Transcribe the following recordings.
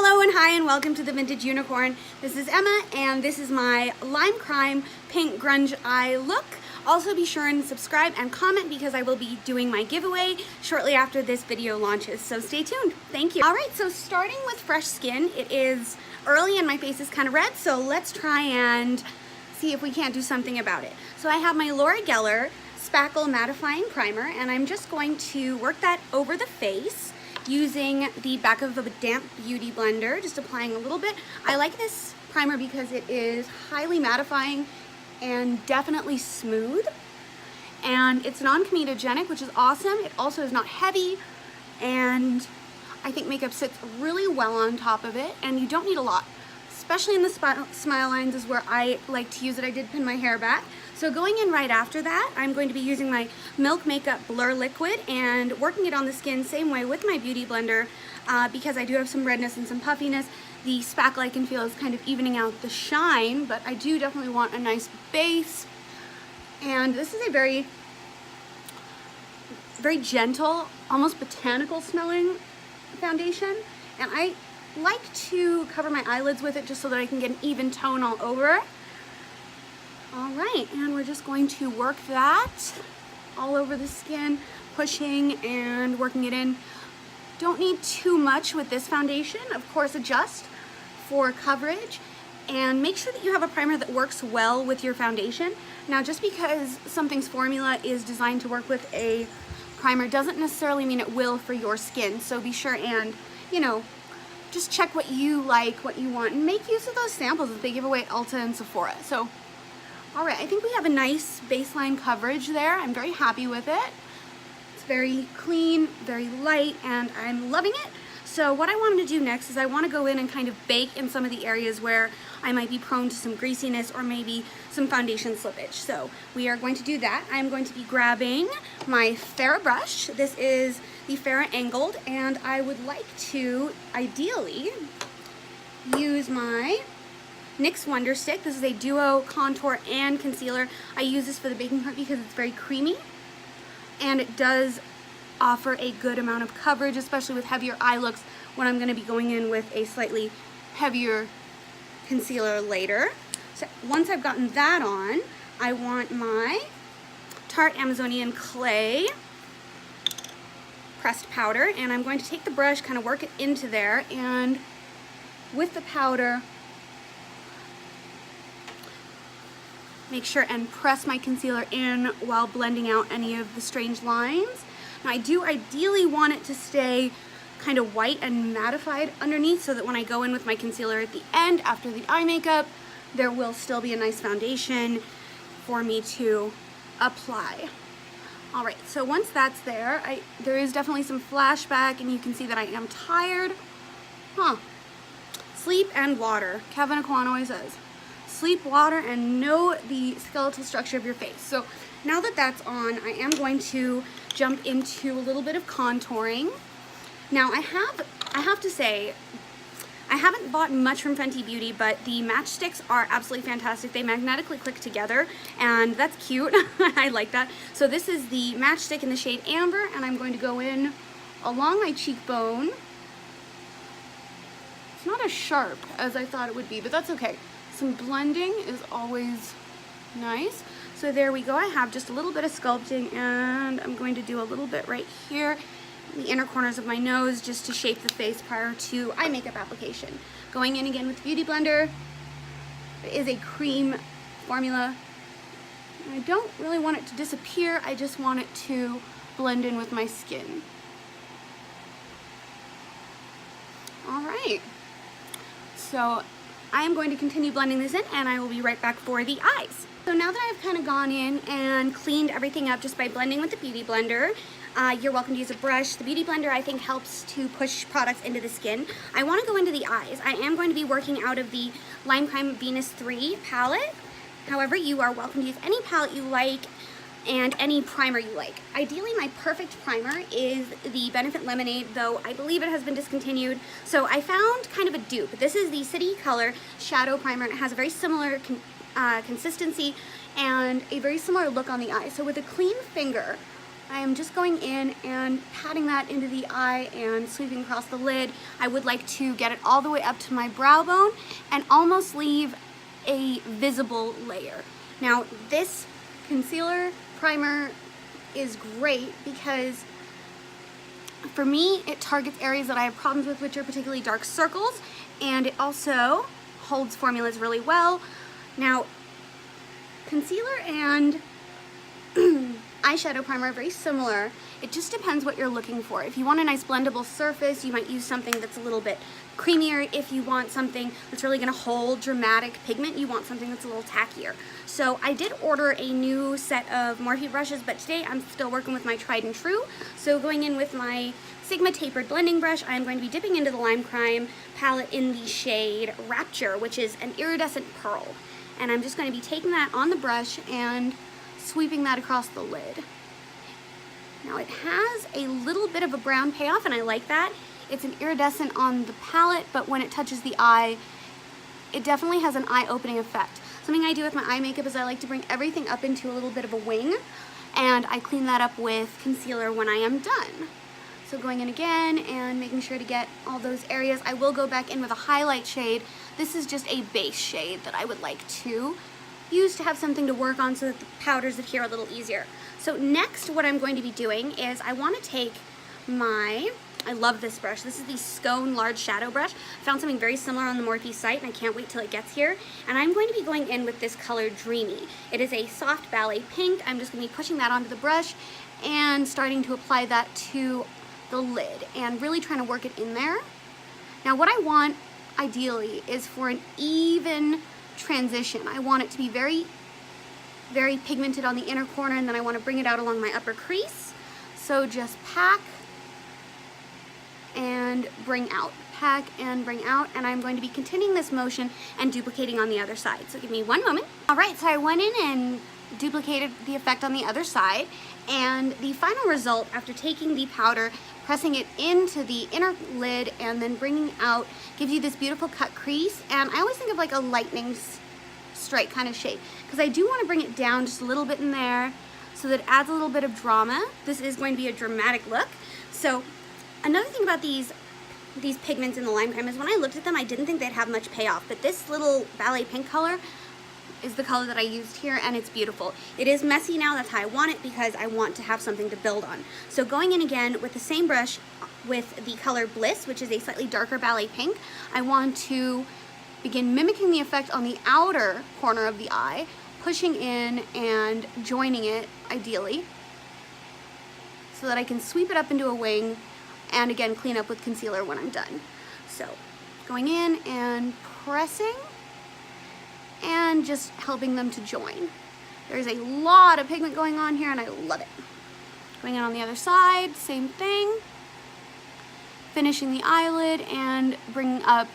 Hello and hi and welcome to the Vintage Unicorn. This is Emma and this is my Lime Crime Pink Grunge Eye look. Also be sure and subscribe and comment because I will be doing my giveaway shortly after this video launches, so stay tuned. Thank you. Alright, so starting with fresh skin, it is early and my face is kind of red, so let's try and see if we can't do something about it. So I have my Gellar Spackle Mattifying Primer and I'm just going to work that over the face using the back of a damp beauty blender, just applying a little bit. I like this primer because it is highly mattifying and definitely smooth, and it's non-comedogenic, which is awesome. It also is not heavy, and I think makeup sits really well on top of it, and you don't need a lot, especially in the smile lines is where I like to use it. I did pin my hair back. So going in right after that, I'm going to be using my Milk Makeup Blur Liquid and working it on the skin same way with my beauty blender because I do have some redness and some puffiness. The spackle I can feel is kind of evening out the shine, but I do definitely want a nice base. And this is a very, very gentle, almost botanical smelling foundation. And I like to cover my eyelids with it just so that I can get an even tone all over. All right, and we're just going to work that all over the skin, pushing and working it in. Don't need too much with this foundation. Of course, adjust for coverage and make sure that you have a primer that works well with your foundation. Now, just because something's formula is designed to work with a primer doesn't necessarily mean it will for your skin. So be sure and, just check what you like, what you want, and make use of those samples that they give away at Ulta and Sephora. So, all right, I think we have a nice baseline coverage there. I'm very happy with it. It's very clean, very light, and I'm loving it. So what I wanted to do next is I want to go in and kind of bake in some of the areas where I might be prone to some greasiness or maybe some foundation slippage. So we are going to do that. I'm going to be grabbing my Farrah brush. This is the Farrah Angled, and I would like to ideally use my NYX Wonderstick. This is a duo contour and concealer. I use this for the baking part because it's very creamy and it does offer a good amount of coverage, especially with heavier eye looks when I'm going to be going in with a slightly heavier concealer later. So once I've gotten that on, I want my Tarte Amazonian Clay pressed powder, and I'm going to take the brush, kind of work it into there, and with the powder make sure and press my concealer in while blending out any of the strange lines. Now I do ideally want it to stay kind of white and mattified underneath so that when I go in with my concealer at the end after the eye makeup, there will still be a nice foundation for me to apply. All right, so once that's there, there is definitely some flashback and you can see that I am tired. Sleep and water, Kevin Aquan always says. Sleep, water, and know the skeletal structure of your face. So now that that's on, I am going to jump into a little bit of contouring. Now I have to say, I haven't bought much from Fenty Beauty, but the matchsticks are absolutely fantastic. They magnetically click together, and that's cute. I like that. So this is the matchstick in the shade Amber, and I'm going to go in along my cheekbone. It's not as sharp as I thought it would be, but that's okay. Some blending is always nice. So there we go. I have just a little bit of sculpting, and I'm going to do a little bit right here in the inner corners of my nose just to shape the face prior to eye makeup application. Going in again with the Beauty Blender. It is a cream formula. I don't really want it to disappear. I just want it to blend in with my skin. All right. So I am going to continue blending this in, and I will be right back for the eyes. So now that I've kind of gone in and cleaned everything up just by blending with the Beauty Blender, you're welcome to use a brush. The Beauty Blender, I think, helps to push products into the skin. I want to go into the eyes. I am going to be working out of the Lime Crime VenusIII palette. However, you are welcome to use any palette you like and any primer you like. Ideally, my perfect primer is the Benefit Lemonade, though I believe it has been discontinued. So I found kind of a dupe. This is the City Color Shadow Primer. It has a very similar consistency and a very similar look on the eye. So with a clean finger, I am just going in and patting that into the eye and sweeping across the lid. I would like to get it all the way up to my brow bone and almost leave a visible layer. Now, this concealer primer is great because for me, it targets areas that I have problems with, which are particularly dark circles, and it also holds formulas really well. Now, concealer and eyeshadow primer are very similar. It just depends what you're looking for. If you want a nice blendable surface, you might use something that's a little bit creamier. If you want something that's really gonna hold dramatic pigment, you want something that's a little tackier. So I did order a new set of Morphe brushes, but today I'm still working with my tried and true. So going in with my Sigma tapered blending brush, I'm going to be dipping into the Lime Crime palette in the shade Rapture, which is an iridescent pearl. And I'm just going to be taking that on the brush and sweeping that across the lid. Now it has a little bit of a brown payoff, and I like that. It's an iridescent on the palette, but when it touches the eye, it definitely has an eye-opening effect. Something I do with my eye makeup is I like to bring everything up into a little bit of a wing, and I clean that up with concealer when I am done. So going in again and making sure to get all those areas. I will go back in with a highlight shade. This is just a base shade that I would like to use to have something to work on so that the powders adhere a little easier. So next, what I'm going to be doing is I want to take my, I love this brush. This is the Scone Large Shadow Brush. I found something very similar on the Morphe site, and I can't wait till it gets here. And I'm going to be going in with this color Dreamy. It is a soft ballet pink. I'm just going to be pushing that onto the brush and starting to apply that to the lid and really trying to work it in there. Now what I want ideally is for an even transition. I want it to be very, very pigmented on the inner corner, and then I want to bring it out along my upper crease. So just pack and bring out, pack and bring out, and I'm going to be continuing this motion and duplicating on the other side. So give me one moment. All right, so I went in and duplicated the effect on the other side, and the final result after taking the powder, pressing it into the inner lid and then bringing out, gives you this beautiful cut crease. And I always think of like a lightning strike kind of shape, because I do want to bring it down just a little bit in there so that it adds a little bit of drama. This is going to be a dramatic look. So another thing about these pigments in the Lime Crime is when I looked at them, I didn't think they'd have much payoff, but this little ballet pink color is the color that I used here, and it's beautiful. It is messy now, that's how I want it, because I want to have something to build on. So going in again with the same brush with the color Bliss, which is a slightly darker ballet pink, I want to begin mimicking the effect on the outer corner of the eye, pushing in and joining it ideally, so that I can sweep it up into a wing and again clean up with concealer when I'm done. So going in and pressing and just helping them to join. There's a lot of pigment going on here and I love it. Going in on the other side, same thing. Finishing the eyelid and bringing up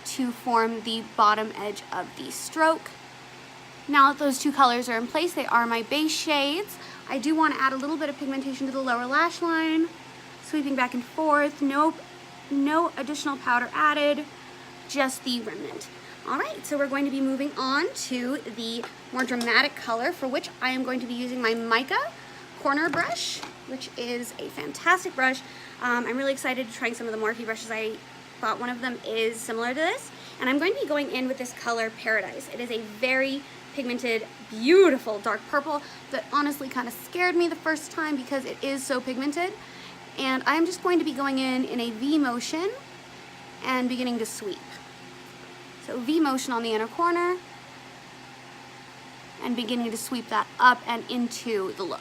to form the bottom edge of the stroke. Now that those two colors are in place, they are my base shades. I do want to add a little bit of pigmentation to the lower lash line. Sweeping back and forth, no additional powder added, just the remnant. All right, so we're going to be moving on to the more dramatic color, for which I am going to be using my Mica corner brush, which is a fantastic brush. I'm really excited to try some of the Morphe brushes. I thought one of them is similar to this, and I'm going to be going in with this color Paradise. It is a very pigmented, beautiful dark purple that honestly kind of scared me the first time because it is so pigmented. And I'm just going to be going in a V motion and beginning to sweep. So V motion on the inner corner and beginning to sweep that up and into the look.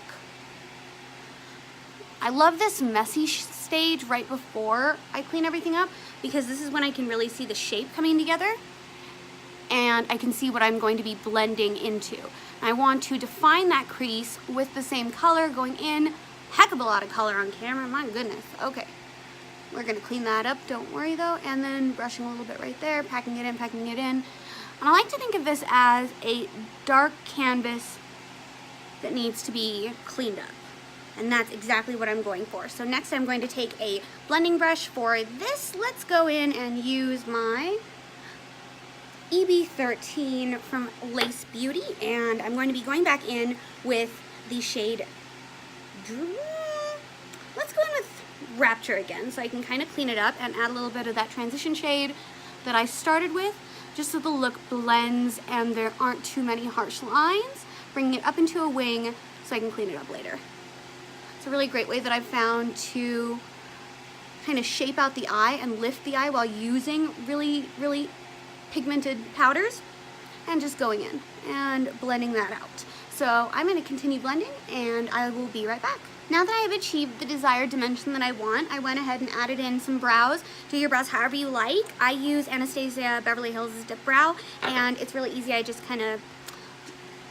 I love this messy stage right before I clean everything up, because this is when I can really see the shape coming together and I can see what I'm going to be blending into. I want to define that crease with the same color going in. Heck of a lot of color on camera, my goodness. Okay, we're gonna clean that up, don't worry though, and then brushing a little bit right there, packing it in, packing it in. And I like to think of this as a dark canvas that needs to be cleaned up. And that's exactly what I'm going for. So next I'm going to take a blending brush for this. Let's go in and use my EB13 from Lace Beauty, and I'm going to be going back in with the shade let's go in with Rapture again so I can kind of clean it up and add a little bit of that transition shade that I started with, just so the look blends and there aren't too many harsh lines, bringing it up into a wing so I can clean it up later. It's a really great way that I've found to kind of shape out the eye and lift the eye while using really, really pigmented powders and just going in and blending that out. So I'm going to continue blending and I will be right back. Now that I have achieved the desired dimension that I want, I went ahead and added in some brows. Do your brows however you like. I use Anastasia Beverly Hills Dip Brow, and it's really easy. I just kind of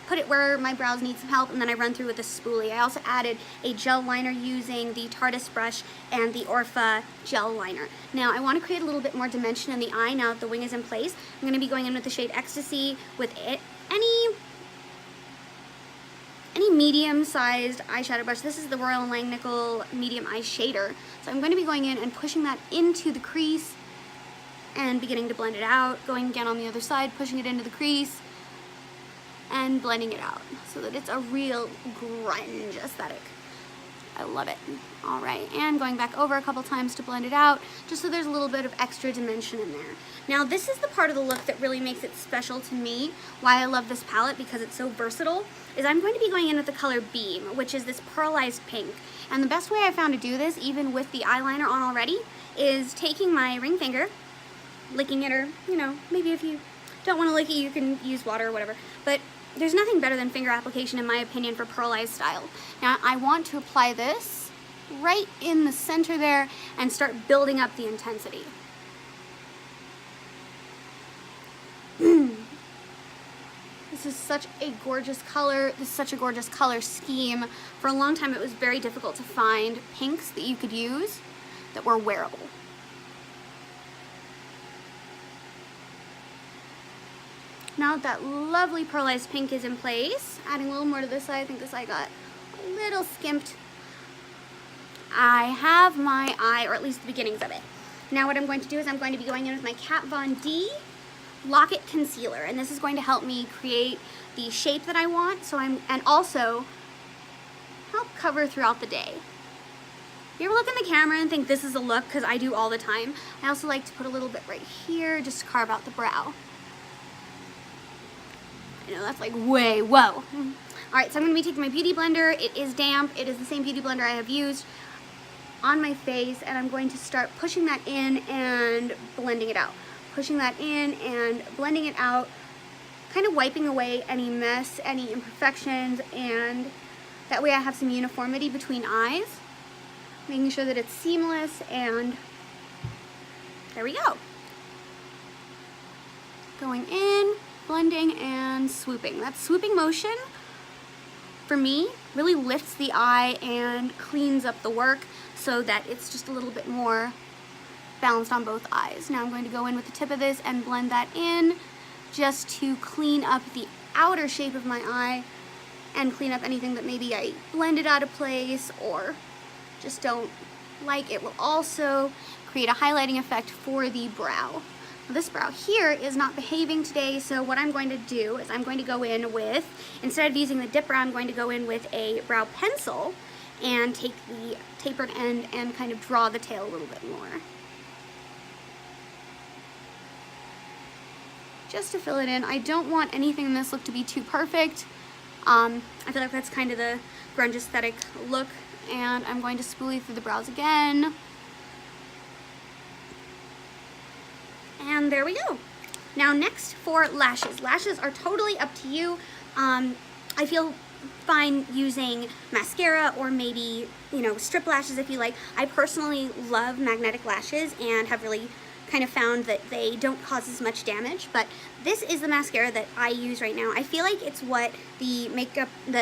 put it where my brows need some help, and then I run through with a spoolie. I also added a gel liner using the Tardis brush and the Orpha gel liner. Now I want to create a little bit more dimension in the eye now that the wing is in place. I'm going to be going in with the shade Ecstasy with any medium-sized eyeshadow brush. This is the Royal & Langnickel Medium Eye Shader. So I'm going to be going in and pushing that into the crease and beginning to blend it out. Going again on the other side, pushing it into the crease and blending it out so that it's a real grunge aesthetic. I love it. All right, and going back over a couple times to blend it out, just so there's a little bit of extra dimension in there. Now this is the part of the look that really makes it special to me, why I love this palette, because it's so versatile, is I'm going to be going in with the color Beam, which is this pearlized pink. And the best way I found to do this, even with the eyeliner on already, is taking my ring finger, licking it, or, you know, maybe if you don't want to lick it, you can use water or whatever. But there's nothing better than finger application, in my opinion, for pearlized style. Now I want to apply this right in the center there and start building up the intensity. This is such a gorgeous color. This is such a gorgeous color scheme. For a long time it was very difficult to find pinks that you could use that were wearable. Now that lovely pearlized pink is in place, adding a little more to this side. I think this side got a little skimped. I have my eye, or at least the beginnings of it. Now what I'm going to do is I'm going to be going in with my Kat Von D Lock-It Concealer, and this is going to help me create the shape that I want, and also help cover throughout the day. You ever look in the camera and think this is a look? Because I do all the time. I also like to put a little bit right here just to carve out the brow. I know that's like way, whoa. Alright, so I'm going to be taking my beauty blender. It is damp. It is the same beauty blender I have used on my face, and I'm going to start pushing that in and blending it out. Pushing that in and blending it out, kind of wiping away any mess, any imperfections, and that way I have some uniformity between eyes. Making sure that it's seamless, and there we go. Going in, blending, and swooping. That swooping motion, for me, really lifts the eye and cleans up the work so that it's just a little bit more balanced on both eyes. Now I'm going to go in with the tip of this and blend that in just to clean up the outer shape of my eye and clean up anything that maybe I blended out of place or just don't like. It will also create a highlighting effect for the brow. Now, this brow here is not behaving today, so what I'm going to do is I'm going to go in with, instead of using the dip brow, I'm going to go in with a brow pencil and take the tapered end and kind of draw the tail a little bit more. Just to fill it in. I don't want anything in this look to be too perfect. I feel like that's kind of the grunge aesthetic look, and I'm going to spoolie through the brows again. And there we go. Now next for lashes. Lashes are totally up to you. I feel fine using mascara or maybe, you know, strip lashes if you like. I personally love magnetic lashes and have really kind of found that they don't cause as much damage, but this is the mascara that I use right now. I feel like it's what the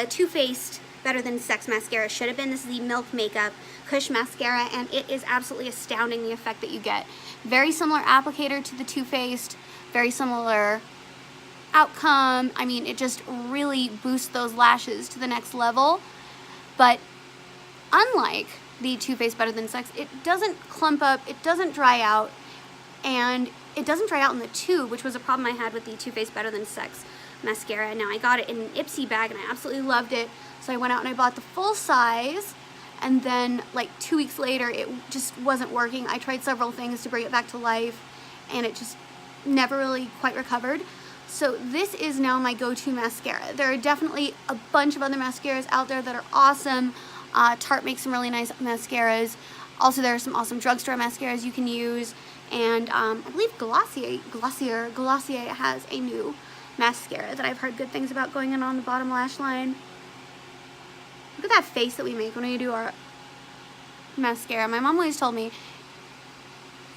Too Faced Better Than Sex mascara should have been. This is the Milk Makeup KUSH mascara, and it is absolutely astounding, the effect that you get. Very similar applicator to the Too Faced, very similar outcome. I mean, it just really boosts those lashes to the next level, but unlike the Too Faced Better Than Sex, it doesn't clump up, it doesn't dry out, and it doesn't dry out in the tube, which was a problem I had with the Too Faced Better Than Sex mascara. Now I got it in an Ipsy bag and I absolutely loved it, so I went out and I bought the full size and then like 2 weeks later it just wasn't working. I tried several things to bring it back to life, and it just never really quite recovered. So this is now my go-to mascara. There are definitely a bunch of other mascaras out there that are awesome. Tarte makes some really nice mascaras. Also, there are some awesome drugstore mascaras you can use. And I believe Glossier has a new mascara that I've heard good things about going in on the bottom lash line. Look at that face that we make when we do our mascara. My mom always told me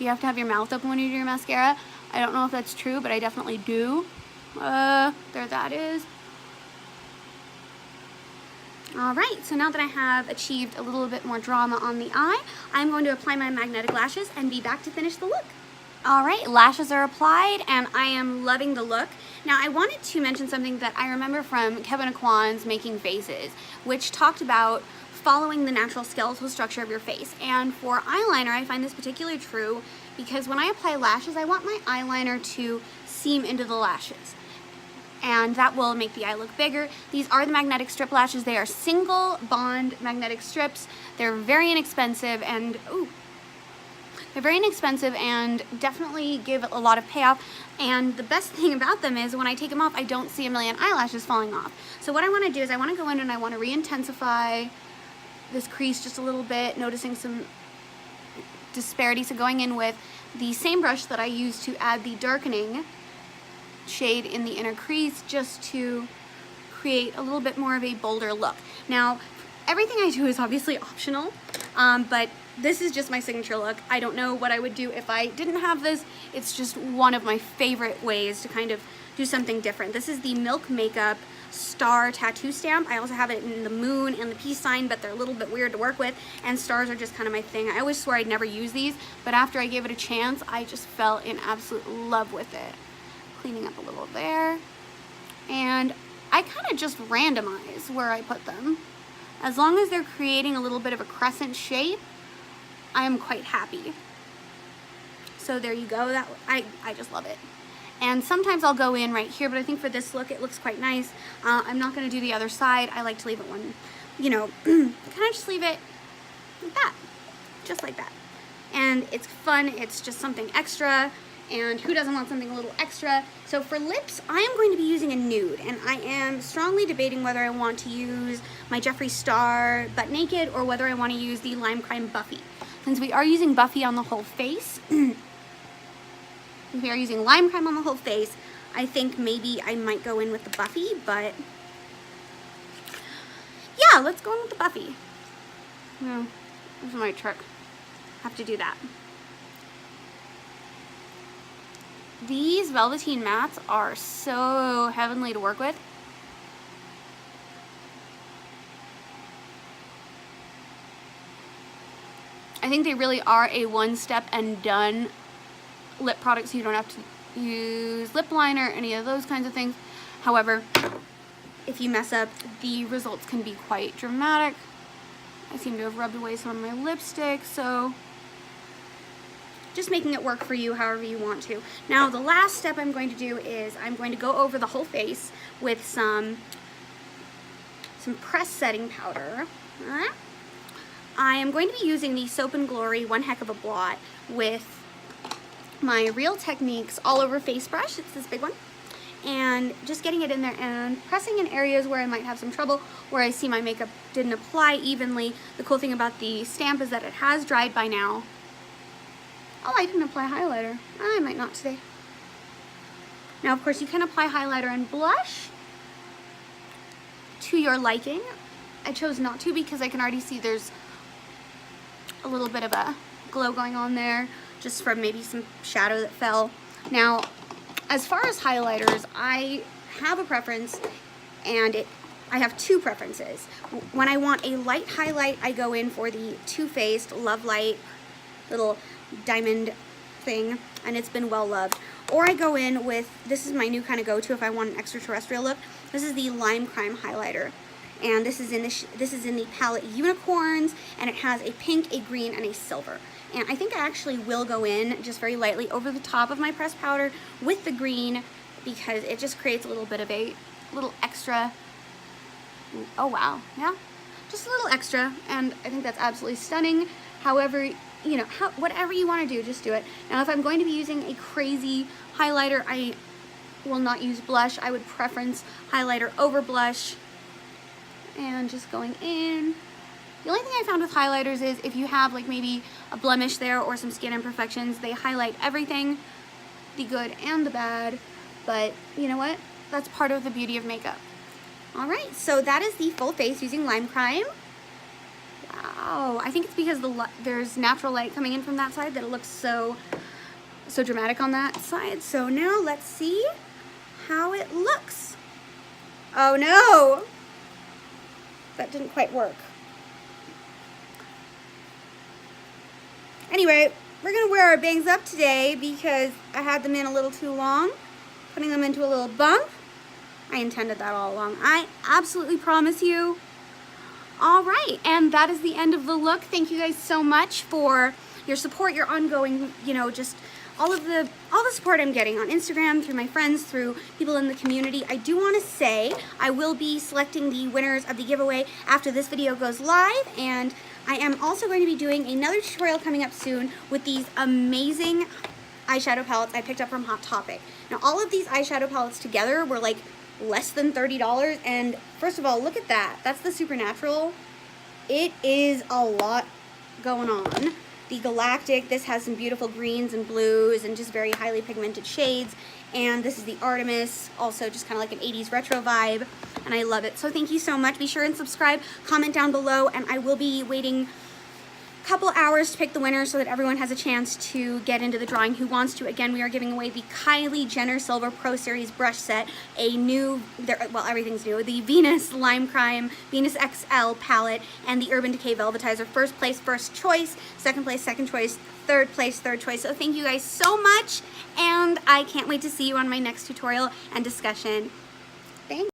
you have to have your mouth open when you do your mascara. I don't know if that's true, but I definitely do. There that is. Alright, so now that I have achieved a little bit more drama on the eye, I'm going to apply my magnetic lashes and be back to finish the look. Alright, lashes are applied and I am loving the look. Now I wanted to mention something that I remember from Kevin Aquan's Making Faces, which talked about following the natural skeletal structure of your face. And for eyeliner, I find this particularly true because when I apply lashes, I want my eyeliner to seam into the lashes, and that will make the eye look bigger. These are the magnetic strip lashes. They are single bond magnetic strips. They're very inexpensive and definitely give a lot of payoff. And the best thing about them is when I take them off, I don't see a million eyelashes falling off. So what I want to do is I want to go in and I want to re-intensify this crease just a little bit, noticing some disparity. So going in with the same brush that I used to add the darkening shade in the inner crease, just to create a little bit more of a bolder look. Now, everything I do is obviously optional, but this is just my signature look. I don't know what I would do if I didn't have this. It's just one of my favorite ways to kind of do something different. This is the Milk Makeup Star Tattoo Stamp. I also have it in the moon and the peace sign, but they're a little bit weird to work with, and stars are just kind of my thing. I always swore I'd never use these, but after I gave it a chance, I just fell in absolute love with it. Cleaning up a little there, and I kind of just randomize where I put them. As long as they're creating a little bit of a crescent shape, I am quite happy. So there you go. That I just love it. And sometimes I'll go in right here, but I think for this look it looks quite nice. I'm not going to do the other side. I like to leave it one, you know, kind of just leave it like that, just like that. And it's fun. It's just something extra. And who doesn't want something a little extra? So for lips, I am going to be using a nude, and I am strongly debating whether I want to use my Jeffree Star Butt Naked or whether I want to use the Lime Crime Buffy. Since we are using Buffy on the whole face, we are using Lime Crime on the whole face, I think maybe I might go in with the Buffy, but yeah, let's go in with the Buffy. Yeah, this is my trick. Have to do that. These Velveteen mattes are so heavenly to work with. I think they really are a one-step and done lip product, so you don't have to use lip liner, any of those kinds of things. However, if you mess up, the results can be quite dramatic. I seem to have rubbed away some of my lipstick, so just making it work for you however you want to. Now the last step I'm going to do is I'm going to go over the whole face with some press setting powder. I am going to be using the Soap & Glory One Heck of a Blot with my Real Techniques All Over Face Brush. It's this big one. And just getting it in there and pressing in areas where I might have some trouble, where I see my makeup didn't apply evenly. The cool thing about the stamp is that it has dried by now. Oh, I didn't apply highlighter. I might not today. Now, of course, you can apply highlighter and blush to your liking. I chose not to because I can already see there's a little bit of a glow going on there, just from maybe some shadow that fell. Now, as far as highlighters, I have a preference, and I have two preferences. When I want a light highlight, I go in for the Too Faced Love Light little diamond thing, and it's been well loved. Or I go in with, this is my new kind of go-to if I want an extraterrestrial look. This is the Lime Crime highlighter, and this is in the palette Unicorns, and it has a pink, a green, and a silver. And I think I actually will go in just very lightly over the top of my pressed powder with the green, because it just creates a little bit of a little extra. Oh wow, yeah, just a little extra, and I think that's absolutely stunning. However, you know, whatever you want to do, just do it. Now, if I'm going to be using a crazy highlighter, I will not use blush. I would preference highlighter over blush. And just going in. The only thing I found with highlighters is if you have like maybe a blemish there or some skin imperfections, they highlight everything, the good and the bad. But you know what? That's part of the beauty of makeup. All right, so that is the full face using Lime Crime. Wow, I think it's because there's natural light coming in from that side that it looks so dramatic on that side. So now let's see how it looks. Oh no, that didn't quite work. Anyway, we're gonna wear our bangs up today because I had them in a little too long, putting them into a little bump. I intended that all along. I absolutely promise you. All right, and that is the end of the look. Thank you guys so much for your support, your ongoing, you know, just all the support I'm getting on Instagram, through my friends, through people in the community. I do want to say I will be selecting the winners of the giveaway after this video goes live, and I am also going to be doing another tutorial coming up soon with these amazing eyeshadow palettes I picked up from Hot Topic. Now, all of these eyeshadow palettes together were like less than $30, and first of all, look at that. That's the Supernatural. It is a lot going on. The Galactic, this has some beautiful greens and blues and just very highly pigmented shades. And this is the Artemis, also just kind of like an 80s retro vibe, and I love it. So thank you so much. Be sure and subscribe, comment down below, and I will be waiting couple hours to pick the winner so that everyone has a chance to get into the drawing who wants to. Again, we are giving away the Kylie Jenner Silver Pro Series brush set, a new, well, everything's new, the Venus Lime Crime, Venus XL palette, and the Urban Decay Velvetizer. First place, first choice, second place, second choice, third place, third choice. So thank you guys so much, and I can't wait to see you on my next tutorial and discussion. Thanks.